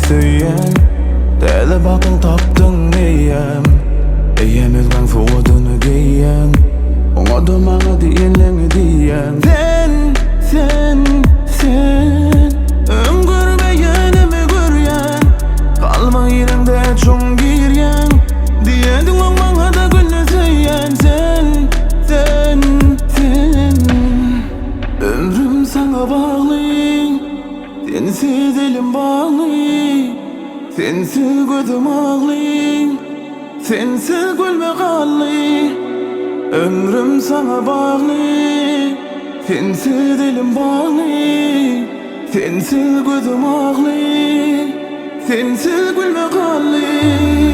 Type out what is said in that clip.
söyyen Deli bakın taptın eyyem Eyyem özgen soğudunu giyyen Ona da bana diyenleni diyen Sen Görmeyenimi göryen Kalma yerimde çoğun giryen Diyedin bana da gülü söyyen Sen Ömrüm sana bağlı Sensiz elim bağlı Sensiz gözüm ağlı Sensiz gülme kallı Ömrüm sana bağlı Sensiz elim bağlı Sensiz gözüm ağlı Sensiz gülme kallı